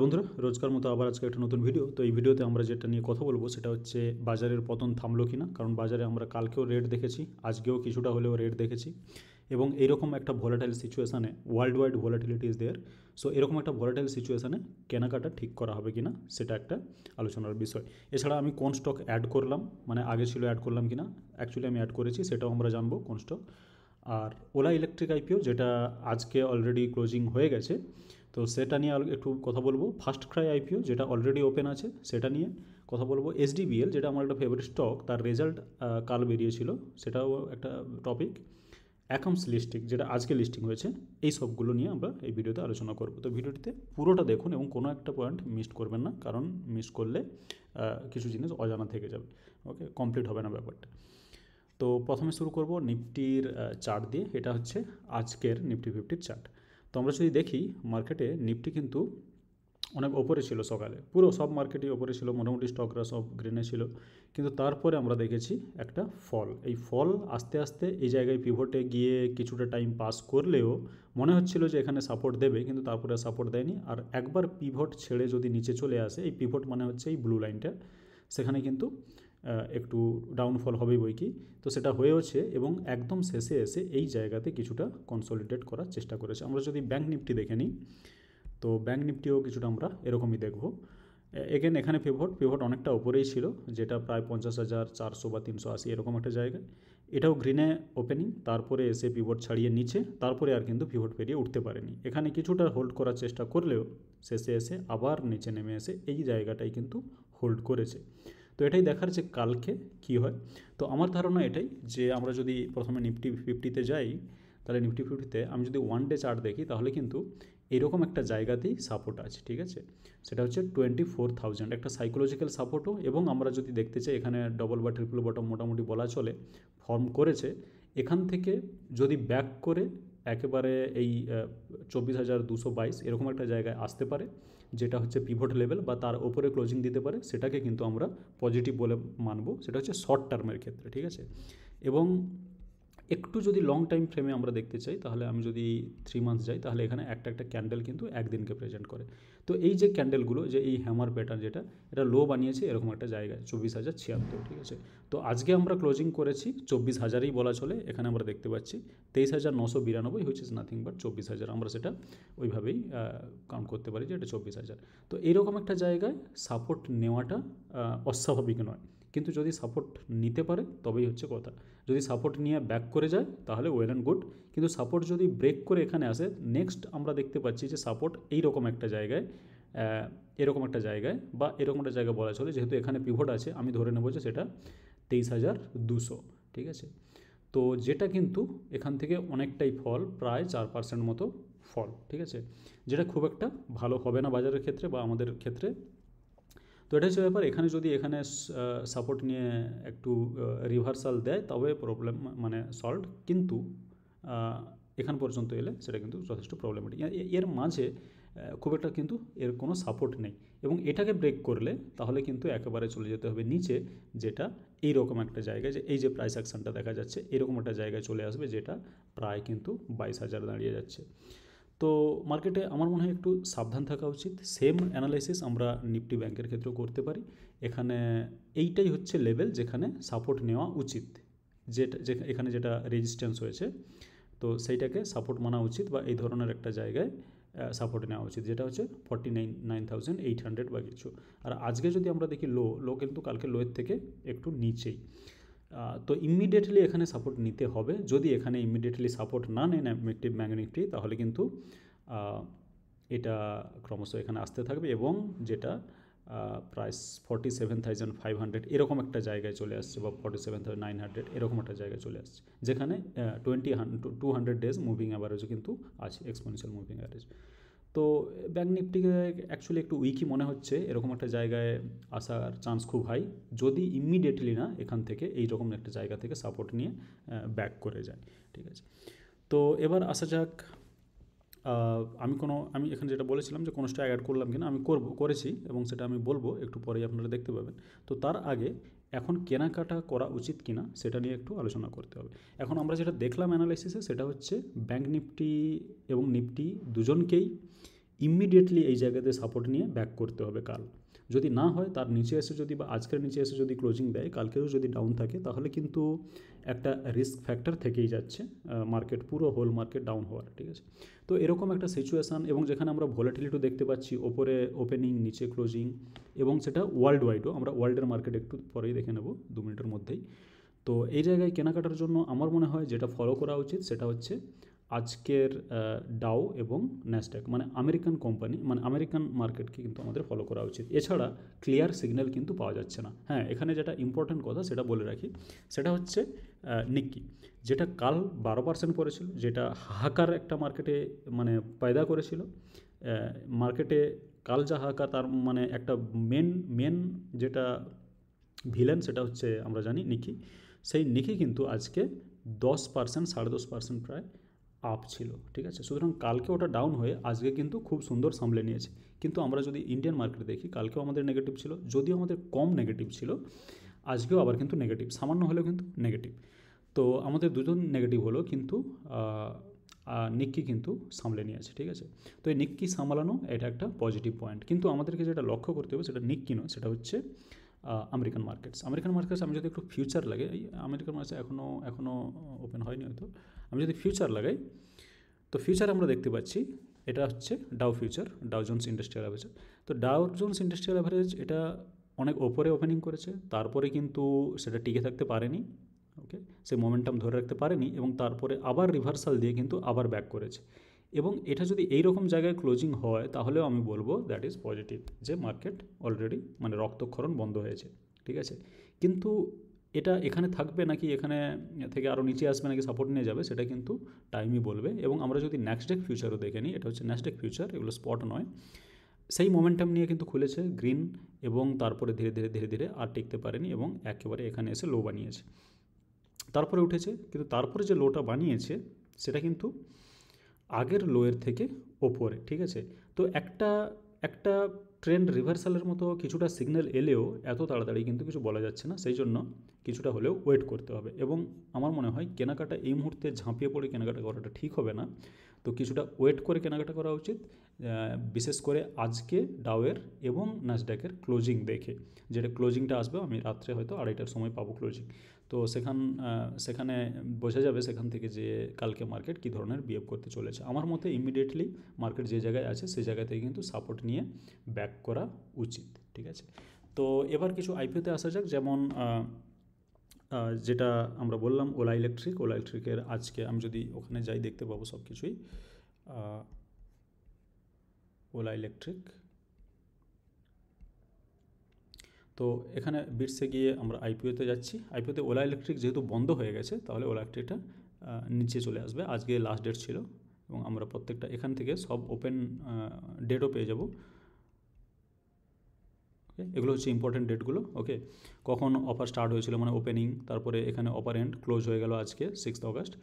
বন্ধুরা, রোজকার মতো আবার আজকে একটা নতুন ভিডিও। তো এই ভিডিওতে আমরা যেটা নিয়ে কথা বলবো সেটা হচ্ছে বাজারের পতন থামলো কিনা। কারণ বাজারে আমরা কালকেও রেট দেখেছি, আজকেও কিছুটা হলেও রেট দেখেছি, এবং এরকম একটা ভোলাটাইল সিচুয়েশানে, world wide volatility is there. So এরকম একটা ভোলাটাইল সিচুয়েশানে কেনাকাটা ঠিক করা হবে কিনা সেটা একটা আলোচনার বিষয়। এছাড়া আমি কোন স্টক অ্যাড করলাম, মানে আগে ছিল অ্যাড করলাম কিনা, অ্যাকচুয়ালি আমি অ্যাড করেছি, সেটাও আমরা জানবো কোন স্টক। আর ওলা ইলেকট্রিক আইপিও যেটা আজকে অলরেডি ক্লোজিং হয়ে গেছে, তো সেটা নিয়ে একটু কথা বলবো। ফার্স্ট ক্রাই আইপিও যেটা অলরেডি ওপেন আছে সেটা নিয়ে কথা বলবো। এসডিবিএল যেটা আমার একটা ফেভারিট স্টক, তার রেজাল্ট কাল বেরিয়েছিল, সেটাও একটা টপিক। অ্যাকাউন্টস লিস্টিং যেটা আজকে লিস্টিং হয়েছে, এই সবগুলো নিয়ে আমরা এই ভিডিওতে আলোচনা করব। তো ভিডিওটিতে পুরোটা দেখুন এবং কোনো একটা পয়েন্ট মিস করবেন না, কারণ মিস করলে কিছু জিনিস অজানা থেকে যাবে, ওকে, কমপ্লিট হবে না ব্যাপারটা। তো প্রথমে শুরু করব নিফটির চার্ট দিয়ে। এটা হচ্ছে আজকের নিফটি ফিফটির চার্ট। তো আমরা যদি দেখি মার্কেটে নিফটি কিন্তু অনেক ওপরে ছিল সকালে, পুরো সব মার্কেটই ওপরে ছিল, মোটামুটি স্টকরা সব গ্রিনে ছিল। কিন্তু তারপরে আমরা দেখেছি একটা ফল। এই ফল আস্তে আস্তে এই জায়গায় পিভটে গিয়ে কিছুটা টাইম পাস করলেও মনে হচ্ছিল যে এখানে সাপোর্ট দেবে, কিন্তু তারপরে সাপোর্ট দেয়নি। আর একবার পিভট ছেড়ে যদি নিচে চলে আসে, এই পিভট মানে হচ্ছে এই ব্লু লাইনটা, সেখানে কিন্তু একটু ডাউনফল হবেই বই কি। তো সেটা হয়েওছে এবং একদম শেষে এসে এই জায়গাতে কিছুটা কনসলিডেট করার চেষ্টা করেছে। আমরা যদি ব্যাঙ্ক নিফটি দেখে নিই, তো ব্যাঙ্ক নিফটিও কিছুটা আমরা এরকমই দেখব। এগেন এখানে পিভট অনেকটা উপরেই ছিল, যেটা প্রায় 50,400 বা 380 এরকম একটা জায়গায়। এটাও গ্রিনে ওপেনিং, তারপরে এসে পিভট ছাড়িয়ে নিচে, তারপরে আর কিন্তু পিভট পেরিয়ে উঠতে পারেনি। এখানে কিছুটা হোল্ড করার চেষ্টা করলেও শেষে এসে আবার নিচে নেমে এসে এই জায়গাটাই কিন্তু হোল্ড করেছে। তো এটাই দেখার যে কালকে কি হয়। তো আমার ধারণা এটাই যে আমরা যদি প্রথমে নিফটি ফিফটিতে যাই, তাহলে নিফটি ফিফটিতে আমি যদি ওয়ান ডে চার্ট দেখি, তাহলে কিন্তু এরকম একটা জায়গাতেই সাপোর্ট আছে, ঠিক আছে। সেটা হচ্ছে 24,000, একটা সাইকোলজিক্যাল সাপোর্টও। এবং আমরা যদি দেখতে চাই, এখানে ডবল বা ট্রিপল বটম মোটামুটি বলা চলে ফর্ম করেছে। এখান থেকে যদি ব্যাক করে একেবারে এই 24,222 এরকম একটা জায়গায় আসতে পারে, যেটা হচ্ছে পিভট লেভেল, বা তার ওপরে ক্লোজিং দিতে পারে, সেটাকে কিন্তু আমরা পজিটিভ বলে মানবো। সেটা হচ্ছে শর্ট টার্মের ক্ষেত্রে, ঠিক আছে। এবং একটু যদি লং টাইম ফ্রেমে আমরা দেখতে চাই, তাহলে আমি যদি 3 মান্থস যাই, তাহলে এখানে একটা একটা ক্যান্ডেল কিন্তু একদিনকে প্রেজেন্ট করে। তো এই যে ক্যান্ডেলগুলো, যে এই হ্যামার প্যাটার্ন, যেটা এটা লো বানিয়েছে এরকম একটা জায়গায় 24,076, ঠিক আছে। তো আজকে আমরা ক্লোজিং করেছি 24,000ই বলা চলে। এখানে আমরা দেখতে পাচ্ছি 23,992, হুইচ ইজ নাথিং বাট 24,000। আমরা সেটা ওইভাবেই কাউন্ট করতে পারি যে এটা 24,000। তো এইরকম একটা জায়গায় সাপোর্ট নেওয়াটা অস্বাভাবিক নয়, কিন্তু যদি সাপোর্ট নিতে পারে তবেই হচ্ছে কথা। যদি সাপোর্ট নিয়ে ব্যাক করে যায় তাহলে ওয়েল অ্যান্ড গুড, কিন্তু সাপোর্ট যদি ব্রেক করে এখানে আসে, নেক্সট আমরা দেখতে পাচ্ছি যে সাপোর্ট এইরকম একটা জায়গায়, এরকম একটা জায়গায়, বা এরকম একটা জায়গায় বলা চলে, যেহেতু এখানে পিভট আছে, আমি ধরে নেবো যে সেটা 23,200, ঠিক আছে। তো যেটা কিন্তু এখান থেকে অনেকটাই ফল, প্রায় 4% মতো ফল, ঠিক আছে, যেটা খুব একটা ভালো হবে না বাজারের ক্ষেত্রে বা আমাদের ক্ষেত্রে। তো এটা হচ্ছে ব্যাপার। এখানে যদি এখানে সাপোর্ট নিয়ে একটু রিভার্সাল দেয়, তবে প্রবলেম মানে সলভ, কিন্তু এখান পর্যন্ত এলে সেটা কিন্তু যথেষ্ট প্রবলেমেটিক। এর মাঝে খুব একটা কিন্তু এর কোনো সাপোর্ট নেই, এবং এটাকে ব্রেক করলে তাহলে কিন্তু একেবারে চলে যেতে হবে নিচে, যেটা এইরকম একটা জায়গায়, যে এই যে প্রাইস অ্যাকশনটা দেখা যাচ্ছে, এরকম একটা জায়গায় চলে আসবে, যেটা প্রায় কিন্তু 22,000 দাঁড়িয়ে যাচ্ছে। তো মার্কেটে আমার মনে হয় একটু সাবধান থাকা উচিত। সেম অ্যানালাইসিস আমরা নিফটি ব্যাংকের ক্ষেত্রেও করতে পারি। এখানে এইটাই হচ্ছে লেভেল যেখানে সাপোর্ট নেওয়া উচিত, যেটা এখানে যেটা রেজিস্ট্যান্স হয়েছে, তো সেইটাকে সাপোর্ট মানা উচিত, বা এই ধরনের একটা জায়গায় সাপোর্ট নেওয়া উচিত, যেটা হচ্ছে 49,800 বা কিছু। আর আজকে যদি আমরা দেখি লো কিন্তু কালকে লোয়ের থেকে একটু নিচেই। তো ইমিডিয়েটলি এখানে সাপোর্ট নিতে হবে। যদি এখানে ইমিডিয়েটলি সাপোর্ট না নেয় নিফটি ব্যাঙ্ক নিফটি, তাহলে কিন্তু এটা ক্রমশ এখানে আসতে থাকবে, এবং যেটা প্রাইস 47,500 এরকম একটা জায়গায় চলে আসছে, বা 47,900 এরকম একটা জায়গায় চলে আসছে, যেখানে 200 ডেজ মুভিং অ্যাভারেজও কিন্তু আছে, এক্সপোনেনশিয়াল মুভিং অ্যাভারেজ। তো ব্যাঙ্ক নিফটিকে অ্যাকচুয়ালি একটু উইকই মনে হচ্ছে, এরকম একটা জায়গায় আসার চান্স খুব হাই, যদি ইমিডিয়েটলি না এখান থেকে এইরকম একটা জায়গা থেকে সাপোর্ট নিয়ে ব্যাক করে যায়, ঠিক আছে। তো এবার আসা যাক, আমি এখানে যেটা বলেছিলাম যে কোনো স্টক অ্যাড করলাম কিনা, আমি করেছি, এবং সেটা আমি বলবো একটু পরেই, আপনারা দেখতে পাবেন। তো তার আগে এখন কেনাকাটা করা উচিত কিনা সেটা নিয়ে একটু আলোচনা করতে হবে। এখন আমরা যেটা দেখলাম অ্যানালাইসিসে, সেটা হচ্ছে ব্যাঙ্ক নিফটি এবং নিফটি দুজনকেই ইমিডিয়েটলি এই জায়গাতে সাপোর্ট নিয়ে ব্যাক করতে হবে কাল। যদি না হয় তার নিচে এসে যদি বা আজকের নিচে এসে যদি ক্লোজিং দেয়, কালকেও যদি ডাউন থাকে, তাহলে কিন্তু একটা রিস্ক ফ্যাক্টর থেকেই যাচ্ছে মার্কেট, পুরো হোল মার্কেট ডাউন হওয়ার, ঠিক আছে। তো এরকম একটা সিচুয়েশান, এবং যেখানে আমরা ভোলাটিলিটি দেখতে পাচ্ছি, ওপরে ওপেনিং নিচে ক্লোজিং, এবং সেটা ওয়ার্ল্ড ওয়াইডও, আমরা ওয়ার্ল্ডের মার্কেট একটু পরেই দেখে নেব 2 মিনিটের মধ্যেই। তো এই জায়গায় কেনাকাটার জন্য আমার মনে হয় যেটা ফলো করা উচিত সেটা হচ্ছে আজকের ডাও এবং ন্যাসড্যাক, মানে আমেরিকান কোম্পানি, মানে আমেরিকান মার্কেটকে কিন্তু আমাদের ফলো করা উচিত। এছাড়া ক্লিয়ার সিগন্যাল কিন্তু পাওয়া যাচ্ছে না। হ্যাঁ, এখানে যেটা ইম্পর্ট্যান্ট কথা সেটা বলে রাখি, সেটা হচ্ছে নিক্কি, যেটা কাল 12% পড়েছিল, যেটা হাহাকার একটা মার্কেটে মানে পয়দা করেছিল মার্কেটে। কাল যা হাহাকার, তার মানে একটা মেন যেটা ভিলেন সেটা হচ্ছে আমরা জানি নিকি। সেই নিকি কিন্তু আজকে 10%, 10.5% প্রায় আপ ছিল, ঠিক আছে। সুতরাং কালকে ওটা ডাউন হয়ে আজকে কিন্তু খুব সুন্দর সামলে নিয়েছে। কিন্তু আমরা যদি ইন্ডিয়ান মার্কেট দেখি, কালকেও আমাদের নেগেটিভ ছিল, যদিও আমাদের কম নেগেটিভ ছিল, আজকেও আবার কিন্তু নেগেটিভ, সামান্য হলেও কিন্তু নেগেটিভ। তো আমাদের দুজন নেগেটিভ হলো, কিন্তু নিক্কি কিন্তু সামলে নিয়েছে, ঠিক আছে। তো এই নিক্কি সামলানো এটা একটা পজিটিভ পয়েন্ট। কিন্তু আমাদেরকে যেটা লক্ষ্য করতে হবে সেটা নিক্কি নয়, সেটা হচ্ছে আমেরিকান মার্কেটস। আমি যদি একটু ফিউচার লাগে, এই আমেরিকান মার্কেটস এখনও ওপেন হয়নি হয়তো, আমি যদি ফিউচার লাগাই, তো ফিউচার আমরা দেখতে পাচ্ছি এটা হচ্ছে Dow future, Dow Jones industrial average. তো ডাউ জোন্স ইন্ডাস্ট্রিয়াল অ্যাভারেজ এটা অনেক ওপরে ওপেনিং করেছে, তারপরে কিন্তু সেটা টিকে থাকতে পারেনি, ওকে, সে মোমেন্টাম ধরে রাখতে পারেনি, এবং তারপরে আবার রিভার্সাল দিয়ে কিন্তু আবার ব্যাক করেছে। এবং এটা যদি এই রকম জায়গায় ক্লোজিং হয়, তাহলেও আমি বলবো দ্যাট ইজ পজিটিভ, যে মার্কেট অলরেডি মানে রক্তক্ষরণ বন্ধ হয়েছে, ঠিক আছে। কিন্তু এটা এখানে থাকবে নাকি এখানে থেকে আরও নিচে আসবে নাকি সাপোর্ট নিয়ে যাবে, সেটা কিন্তু টাইমই বলবে। এবং আমরা যদি ন্যাসড্যাক ফিউচারও দেখে নিই, এটা হচ্ছে ন্যাসড্যাক ফিউচার, এগুলো স্পট নয়, সেই মোমেন্টাম নিয়ে কিন্তু খুলেছে গ্রিন, এবং তারপরে ধীরে ধীরে ধীরে ধীরে আর টিকতে পারেনি, এবং একেবারে এখানে এসে লো বানিয়েছে, তারপরে উঠেছে। কিন্তু তারপরে যে লোটা বানিয়েছে সেটা কিন্তু আগের লোয়ের থেকে ওপরে, ঠিক আছে। তো একটা একটা ট্রেন্ড রিভার্সালের মতো কিছুটা সিগন্যাল এলেও এত তাড়াতাড়ি কিন্তু কিছু বলা যাচ্ছে না, সেই জন্য কিছুটা হলেও ওয়েট করতে হবে। এবং আমার মনে হয় কেনাকাটা এই মুহূর্তে ঝাঁপিয়ে পড়ে কেনাকাটা করাটা ঠিক হবে না, তো কিছুটা ওয়েট করে কেনাকাটা করা উচিত, বিশেষ করে আজকে ডাওয়ের এবং ন্যাসড্যাকের ক্লোজিং দেখে। যেটা ক্লোজিংটা আসবে, আমি রাত্রে হয়তো 2:30টার সময় পাবো ক্লোজিং, তো সেখানে বোঝা যাবে সেখান থেকে যে কালকে মার্কেট কী ধরনের বিহেভ করতে চলেছে। আমার মতে ইমিডিয়েটলি মার্কেট যে জায়গায় আছে সেই জায়গা থেকে কিন্তু সাপোর্ট নিয়ে ব্যাক করা উচিত, ঠিক আছে। তো এবার কিছু আইপিওতে আসা যাক, যেমন যেটা আমরা বললাম ওলা ইলেকট্রিকের আজকে আমি যদি ওখানে যাই দেখতে পাবো সব কিছুই। ওলা ইলেকট্রিক, তো এখানে বিটসে গিয়ে আমরা আইপিওতে যাচ্ছি। আইপিওতে ওলা ইলেকট্রিক যেহেতু বন্ধ হয়ে গেছে, তাহলে ওলা ইলেকট্রিকটা নিচে চলে আসবে। আজকে লাস্ট ডেট ছিল, এবং আমরা প্রত্যেকটা এখান থেকে সব ওপেন ডেটও পেয়ে যাব, ওকে। এগুলো হচ্ছে ইম্পর্টেন্ট ডেটগুলো, ওকে। কখন অফার স্টার্ট হয়েছিল মানে ওপেনিং, তারপরে এখানে অফার এন্ড ক্লোজ হয়ে গেল আজকে 6 অগস্ট,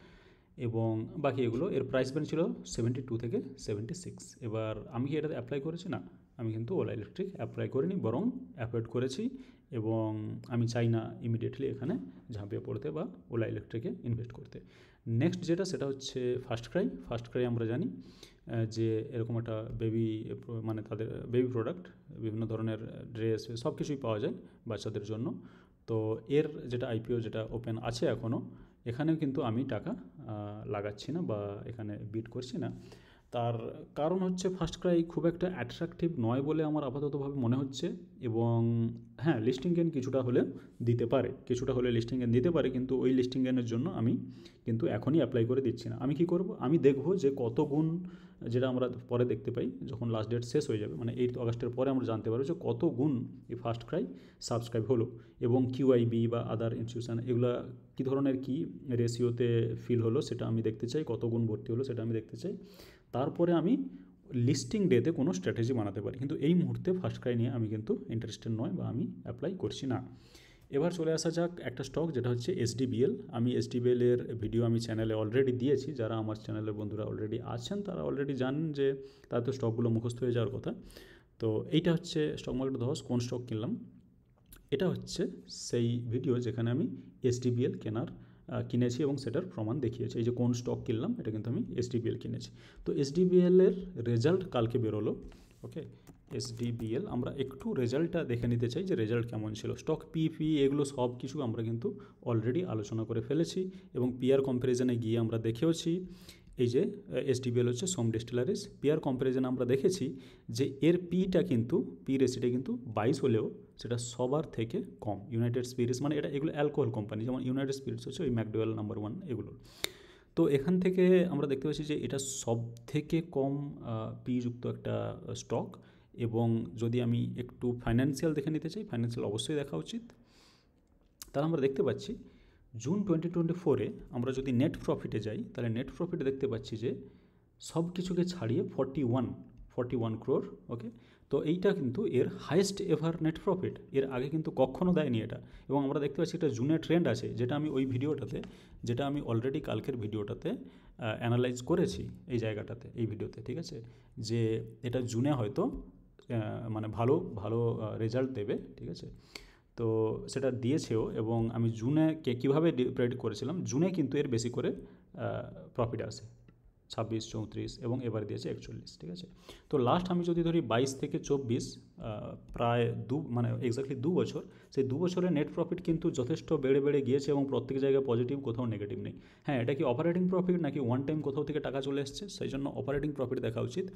এবং বাকি এগুলো এর প্রাইস ব্যান্ড ছিল 72 থেকে 76। এবার আমি কি এটাতে অ্যাপ্লাই করেছি? না, আমি কিন্তু ওলা ইলেকট্রিক অ্যাপ্লাই করিনি, বরং অ্যাভয়েড করেছি, এবং আমি চাই না ইমিডিয়েটলি এখানে ঝাঁপিয়ে পড়তে বা ওলা ইলেকট্রিকে ইনভেস্ট করতে। নেক্সট যেটা সেটা হচ্ছে ফার্স্ট ক্রাই আমরা জানি যে এরকম একটা বেবি, মানে তাদের বেবি প্রোডাক্ট, বিভিন্ন ধরনের ড্রেস সব কিছুই পাওয়া যায় বাচ্চাদের জন্য। তো এর যেটা আইপিও যেটা ওপেন আছে এখনও, এখানেও কিন্তু আমি টাকা লাগাচ্ছি না বা এখানে বিট করছি না। তার কারণ হচ্ছে ফার্স্ট ক্রাই খুব একটা অ্যাট্রাকটিভ নয় বলে আমার আপাততভাবে মনে হচ্ছে, এবং হ্যাঁ, লিস্টিং গেন কিছুটা হলে দিতে পারে, লিস্টিং গেন দিতে পারে, কিন্তু ওই লিস্টিং গেনের জন্য আমি কিন্তু এখনই অ্যাপ্লাই করে দিচ্ছি না। আমি কি করব, আমি দেখব যে কত গুণ, যেটা আমরা পরে দেখতে পাই যখন লাস্ট ডেট শেষ হয়ে যাবে, মানে 8 অগস্টের পরে আমরা জানতে পারবো যে কত গুণ এই ফার্স্ট ক্রাই সাবস্ক্রাইব হলো, এবং কিউআইবি বা আদার ইনস্টিটিউশন এগুলো কী ধরনের কী রেশিওতে ফিল হলো সেটা আমি দেখতে চাই, কত গুণ ভর্তি হলো সেটা আমি দেখতে চাই। তারপরে আমি লিস্টিং ডেতে কোনো স্ট্র্যাটেজি বানাতে পারি, কিন্তু এই মুহূর্তে ফার্স্ট ক্রাই নিয়ে আমি কিন্তু ইন্টারেস্টেড নয় বা আমি অ্যাপ্লাই করছি না। এবার চলে আসা যাক একটা স্টক, যেটা হচ্ছে এসডিবিএল। আমি এসডিবিএলের ভিডিও আমি চ্যানেলে অলরেডি দিয়েছি, যারা আমার চ্যানেলের বন্ধুরা অলরেডি আছেন তারা অলরেডি জানেন যে তাদের তো স্টকগুলো মুখস্থ হয়ে যাওয়ার কথা। তো এইটা হচ্ছে স্টক মার্কেট ধস, কোন স্টক কিনলাম, এটা হচ্ছে সেই ভিডিও যেখানে আমি এসডিবিএল কেনার কিনেছি এবং সেটার প্রমাণ দেখিয়েছি। এই যে কোন স্টক কিনলাম, এটা কিন্তু আমি SDBL কিনেছি। তো SDBL-এর রেজাল্ট কালকে বেরোলো। ওকে, SDBL আমরা একটু রেজাল্টটা দেখে নিতে চাই যে রেজাল্ট কেমন ছিল। স্টক পি এগুলো সব কিছু আমরা কিন্তু অলরেডি আলোচনা করে ফেলেছি এবং পিআর কম্প্যারিজনে গিয়ে আমরা দেখেওছি। এই যে SDBL হচ্ছে সোম ডিস্টিলারিজ, পিআর কম্প্যারিজনে আমরা দেখেছি যে এর পি রেসিটা কিন্তু 22 হলেও সেটা সবার থেকে কম। ইউনাইটেড স্পিরিটস মানে এগুলো অ্যালকোহল কোম্পানি, যেমন ইউনাইটেড স্পিরিটস হচ্ছে ওই ম্যাকডোয়েল নাম্বার 1 এগুলোর। তো এখান থেকে আমরা দেখতে পাচ্ছি যে এটা সব থেকে কম যুক্ত একটা স্টক। এবং যদি আমি একটু ফাইন্যান্সিয়াল দেখে নিতে চাই, ফাইন্যান্সিয়াল অবশ্যই দেখা উচিত। তাহলে আমরা দেখতে পাচ্ছি জুন 2024-এ আমরা যদি নেট প্রফিটে যাই, তাহলে নেট প্রফিটে দেখতে পাচ্ছি যে সব কিছুকে ছাড়িয়ে 41 ক্রোর। ওকে, তো এইটা কিন্তু এর হাইয়েস্ট এভার নেট প্রফিট, এর আগে কিন্তু কখনো দেয়নি এটা। এবং আমরা দেখতে পাচ্ছি এটা জুনের ট্রেন্ড আছে, যেটা আমি ওই ভিডিওটাতে, যেটা আমি অলরেডি কালকের ভিডিওটাতে অ্যানালাইজ করেছি এই জায়গাটাতে, এই ভিডিওতে। ঠিক আছে, যে এটা জুনে হয়তো মানে ভালো রেজাল্ট দেবে। ঠিক আছে, তো সেটা দিয়েছেও। এবং আমি জুনে কীভাবে প্রেডিক্ট করেছিলাম, জুনে কিন্তু এর বেশি করে প্রফিট আসে 26, 34 এবং এবার দিয়েছে 41। ঠিক আছে, তো লাস্ট আমি যদি ধরি 22 থেকে 24, প্রায় এক্স্যাক্টলি 2 বছর, সেই 2 বছরের নেট প্রফিট কিন্তু যথেষ্ট বেড়ে গিয়েছে এবং প্রত্যেক জায়গায় পজিটিভ, কোথাও নেগেটিভ নেই। হ্যাঁ, এটা কি অপারেটিং প্রফিট নাকি ওয়ান টাইম কোথাও থেকে টাকা চলে এসছে? সেই জন্য অপারেটিং প্রফিট দেখা উচিত।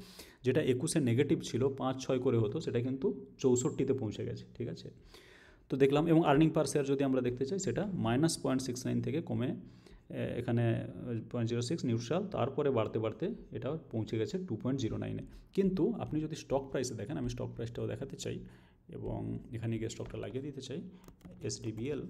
যেটা 21-এ নেগেটিভ ছিল, 5-6 করে হতো, সেটা কিন্তু 64-তে পৌঁছে গেছে। ঠিক আছে, তো দেখলাম। এবং আর্নিং পার শেয়ার যদি আমরা দেখতে চাই, সেটা -0.69 থেকে কমে এখানে 0.06 নিউট্রাল, তারপরে বাড়তে এটা পৌঁছে গেছে 2.09-এ। কিন্তু আপনি যদি স্টক প্রাইসে দেখেন, আমি স্টক প্রাইসটাও দেখাতে চাই এবং এখানে গিয়ে স্টকটা লাগিয়ে দিতে চাই, SDBL।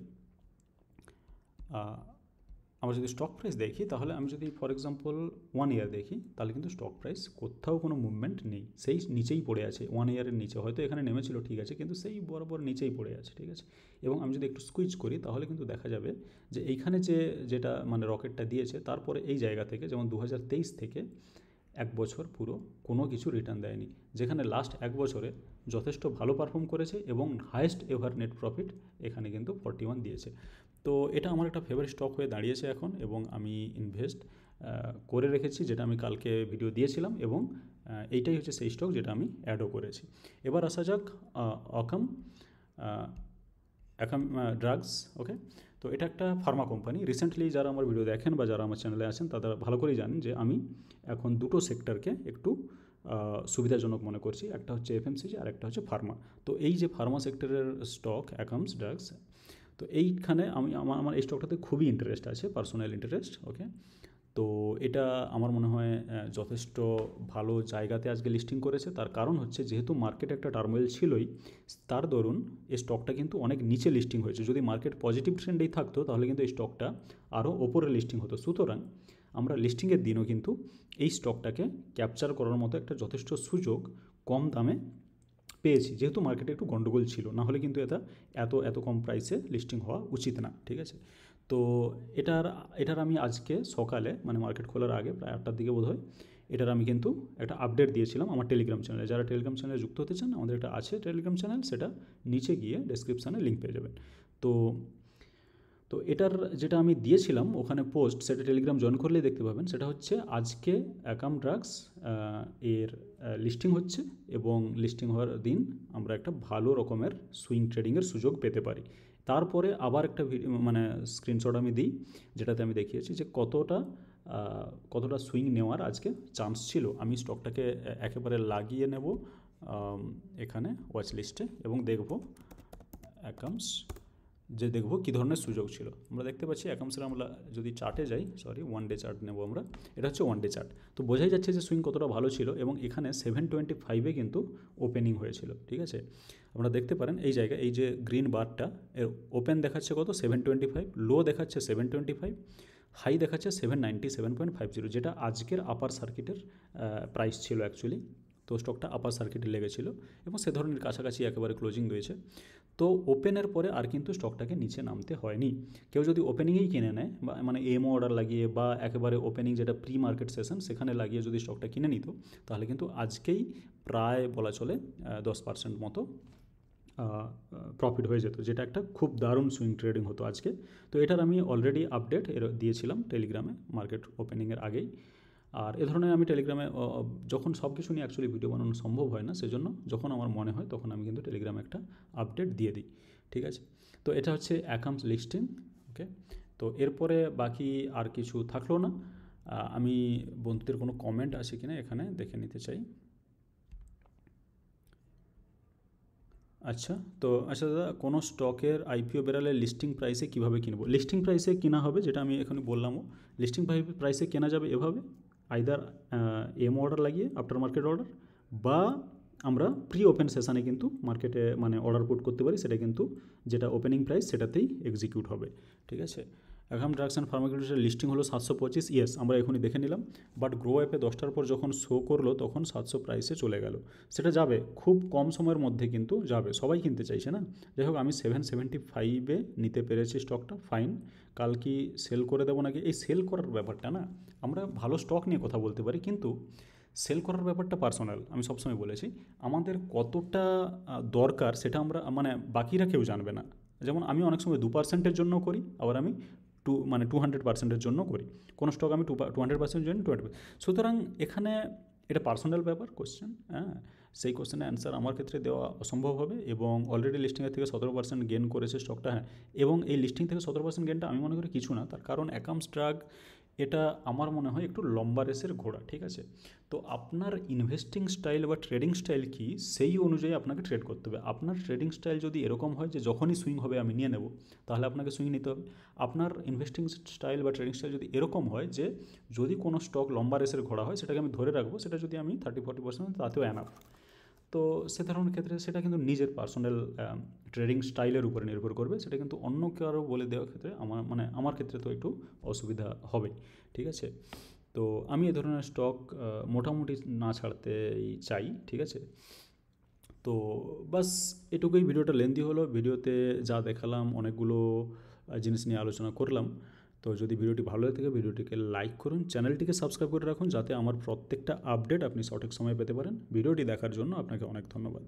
আমরা যদি স্টক প্রাইস দেখি, তাহলে আমি যদি ফর এক্সাম্পল 1 ইয়ার দেখি, তাহলে কিন্তু স্টক প্রাইস কোথাও কোনো মুভমেন্ট নেই, সেই নিচেই পড়ে আছে। 1 ইয়ারের নিচে হয়তো এখানে নেমেছিল, ঠিক আছে, কিন্তু সেই বরাবর নিচেই পড়ে আছে। ঠিক আছে, এবং আমি যদি একটু স্কুইচ করি, তাহলে কিন্তু দেখা যাবে যে এইখানে যেটা রকেটটা দিয়েছে, তারপরে এই জায়গা থেকে, যেমন 2023 থেকে 1 বছর পুরো কোনো কিছু রিটার্ন দেয়নি, যেখানে লাস্ট 1 বছরে যথেষ্ট ভালো পারফর্ম করেছে এবং হায়েস্ট এভার নেট প্রফিট এখানে কিন্তু 41 দিয়েছে। তো এটা আমার একটা ফেভারিট স্টক হয়ে দাঁড়িয়েছে এখন, এবং আমি ইনভেস্ট করে রেখেছি, যেটা আমি কালকে ভিডিও দিয়েছিলাম। এবং এইটাই হচ্ছে সেই স্টক যেটা আমি অ্যাডও করেছি। এবার আসা যাক অকাম ড্রাগস। ওকে, তো এটা একটা ফার্মা কোম্পানি। রিসেন্টলি যারা আমার ভিডিও দেখেন বা যারা আমার চ্যানেলে আছেন, তারা ভালো করেই জানেন যে আমি এখন দুটো সেক্টরকে একটু সুবিধাজনক মনে করছি। একটা হচ্ছে FMCG আর একটা হচ্ছে ফার্মা। তো এই যে ফার্মা সেক্টরের স্টক অ্যাকামস ড্রাগস, তো এইখানে আমার এই স্টকটাতে খুবই ইন্টারেস্ট আছে, পার্সোনাল ইন্টারেস্ট। ওকে, তো এটা আমার মনে হয় যথেষ্ট ভালো জায়গাতে আজকে লিস্টিং করেছে। তার কারণ হচ্ছে, যেহেতু মার্কেট একটা টার্মোয়েল ছিলই, তার দরুন এই স্টকটা কিন্তু অনেক নিচে লিস্টিং হয়েছে। যদি মার্কেট পজিটিভ ট্রেন্ডেই থাকতো, তাহলে কিন্তু এই স্টকটা আরও ওপরে লিস্টিং হতো। সুতরাং আমরা লিস্টিংয়ের দিনও কিন্তু এই স্টকটাকে ক্যাপচার করার মতো একটা যথেষ্ট সুযোগ কম দামে পেয়েছি, যেহেতু মার্কেটে একটু গন্ডগোল ছিল। না হলে কিন্তু এত কম প্রাইসে লিস্টিং হওয়া উচিত না। ঠিক আছে, তো এটার আমি আজকে সকালে, মার্কেট খোলার আগে প্রায় 8টার দিকে বোধহয়, এটার আমি কিন্তু একটা আপডেট দিয়েছিলাম আমার টেলিগ্রাম চ্যানেলে। যারা টেলিগ্রাম চ্যানেলে যুক্ত হতে চান, আমাদের একটা আছে টেলিগ্রাম চ্যানেল, সেটা নিচে গিয়ে ডেসক্রিপশানে লিঙ্ক পেয়ে যাবেন। তো এটার যেটা আমি দিয়েছিলাম ওখানে পোস্ট, সেটা টেলিগ্রাম জয়েন করলেই দেখতে পাবেন। সেটা হচ্ছে আজকে অ্যাকাম ড্রাগস এর লিস্টিং হচ্ছে, এবং লিস্টিং হওয়ার দিন আমরা একটা ভালো রকমের সুইং ট্রেডিংয়ের সুযোগ পেতে পারি। তারপরে আবার একটা স্ক্রিনশট আমি দিই, যেটাতে আমি দেখিয়েছি যে কতটা সুইং নেওয়ার আজকে চান্স ছিল। আমি স্টকটাকে একেবারে লাগিয়ে নেব এখানে ওয়াচ লিস্টে, এবং দেখব অ্যাকামস, দেখব কী ধরনের সুযোগ ছিল। আমরা দেখতে পাচ্ছি অ্যাকামসের, আমরা যদি চার্টে যাই, ওয়ান ডে চার্ট নেব আমরা, এটা হচ্ছে ওয়ান ডে চার্ট। তো বোঝাই যাচ্ছে যে সুইং কতটা ভালো ছিল, এবং এখানে 725-এ কিন্তু ওপেনিং হয়েছিল। ঠিক আছে, আপনারা দেখতে পারেন এই জায়গায়, এই যে গ্রিন বারটা, এর ওপেন দেখাচ্ছে কত 725, লো দেখাচ্ছে 725, হাই দেখাচ্ছে 797.50, যেটা আজকের আপার সার্কিটের প্রাইস ছিল অ্যাকচুয়ালি। তো স্টকটা আপার সার্কিটে লেগেছিল এবং সে ধরনের কাছাকাছি একেবারে ক্লোজিং রয়েছে। তো ওপেনের পরে আর কিন্তু স্টকটাকে নিচে নামতে হয়নি। কেউ যদি ওপেনিংয়েই কিনে নেয়, বা এমও অর্ডার লাগিয়ে, বা একেবারে ওপেনিং যেটা প্রি মার্কেট সেশন সেখানে লাগিয়ে যদি স্টকটা কিনে নিত, তাহলে কিন্তু আজকেই প্রায় বলা চলে 10% মতো প্রফিট হয়ে যেত, যেটা একটা খুব দারুণ সুইং ট্রেডিং হতো আজকে। তো এটার আমি অলরেডি আপডেট দিয়েছিলাম টেলিগ্রামে মার্কেট ওপেনিংয়ের আগেই। আর এ ধরনের আমি টেলিগ্রামে যখন সব কিছু নিয়ে অ্যাকচুয়ালি ভিডিও বানানো সম্ভব হয় না, সেজন্য যখন আমার মনে হয় তখন আমি কিন্তু টেলিগ্রামে একটা আপডেট দিয়ে দিই, ঠিক আছে। তো এটা হচ্ছে অ্যাকাউন্ট লিস্টিং, ওকে। তো এরপরে বাকি আর কিছু থাকলো না। আমি বন্ধুদের কোনো কমেন্ট আছে কিনা এখানে দেখে নিতে চাই। আচ্ছা, তো আচ্ছা দাদা, কোনো স্টকের আইপিও বেরালে লিস্টিং প্রাইসে কীভাবে কিনবো? লিস্টিং প্রাইসে কেনা হবে, যেটা আমি এখানে বললামও। লিস্টিং প্রাইসে কেনা যাবে এভাবে, আইদার এম অর্ডার লাগিয়ে, আফটার মার্কেট অর্ডার, বা আমরা প্রি ওপেন সেশানে কিন্তু মার্কেটে মানে অর্ডার পুট করতে পারি, সেটা কিন্তু যেটা ওপেনিং প্রাইস সেটাতেই এক্সিকিউট হবে, ঠিক আছে। এখন ড্রাগস অ্যান্ড ফার্মাকিউটিক্যালসের লিস্টিং হলো 725, ইয়েস আমরা এখনই দেখে নিলাম। বাট গ্রো অ্যাপে 10টার পর যখন শো করলো তখন 700 প্রাইসে চলে গেল। সেটা যাবে খুব কম সময়ের মধ্যে, কিন্তু যাবে, সবাই কিনতে চাইছে না। যাই হোক, আমি 775-এ নিতে পেরেছি স্টকটা, ফাইন। কাল কি সেল করে দেবো নাকি? এই সেল করার ব্যাপারটা না, আমরা ভালো স্টক নিয়ে কথা বলতে পারি, কিন্তু সেল করার ব্যাপারটা পার্সোনাল। আমি সবসময় বলেছি, আমাদের কতটা দরকার সেটা আমরা মানে বাকিরা কেউ জানবে না। যেমন আমি অনেক সময় 2%-এর জন্য করি, আবার আমি 200%-এর জন্য করি। কোনো স্টক আমি 200% জন্য 200%। সুতরাং এখানে এটা পার্সোনাল ব্যাপার, কোশ্চেন, হ্যাঁ। সেই কোশ্চেনের অ্যান্সার আমার ক্ষেত্রে দেওয়া অসম্ভব হবে, এবং অলরেডি লিস্টিংয়ের থেকে 17% গেন করেছে স্টকটা, হ্যাঁ। এবং এই লিস্টিং থেকে 17% গেনটা আমি মনে করি কিছু না, তার কারণ অ্যাকাউন্টস ড্রাগ এটা আমার মনে হয় একটু লম্বা রেসের ঘোড়া, ঠিক আছে। তো আপনার ইনভেস্টিং স্টাইল বা ট্রেডিং স্টাইল কি, সেই অনুযায়ী আপনাকে ট্রেড করতে হবে। আপনার ট্রেডিং স্টাইল যদি এরকম হয় যে যখনই সুইং হবে আমি নিয়ে নেব, তাহলে আপনাকে সুইং নিতে হবে। আপনার ইনভেস্টিং স্টাইল বা ট্রেডিং স্টাইল যদি এরকম হয় যে যদি কোনো স্টক লম্বা রেসের ঘোড়া হয় সেটাকে আমি ধরে রাখবো, সেটা যদি আমি 30-40% তাতেও এনাফ, তো সে ধরনের ক্ষেত্রে সেটা কিন্তু নিজের পার্সোনাল ট্রেডিং স্টাইলের উপরে নির্ভর করবে। সেটা কিন্তু অন্য কারো বলে দেওয়ার ক্ষেত্রে আমার ক্ষেত্রে তো একটু অসুবিধা হবে, ঠিক আছে। তো আমি এ ধরনের স্টক মোটামুটি না ছাড়তেই চাই, ঠিক আছে। তো বাস এটুকুই, ভিডিওটা লেন্দি হলো। ভিডিওতে যা দেখালাম অনেকগুলো জিনিস নিয়ে আলোচনা করলাম। তো যদি ভিডিওটি ভালো লাগে থাকে ভিডিওটিকে লাইক করুন, চ্যানেলটিকে সাবস্ক্রাইব করে রাখুন, যাতে আমার প্রত্যেকটা আপডেট আপনি সঠিক সময়ে পেতে পারেন। ভিডিওটি দেখার জন্য আপনাকে অনেক ধন্যবাদ।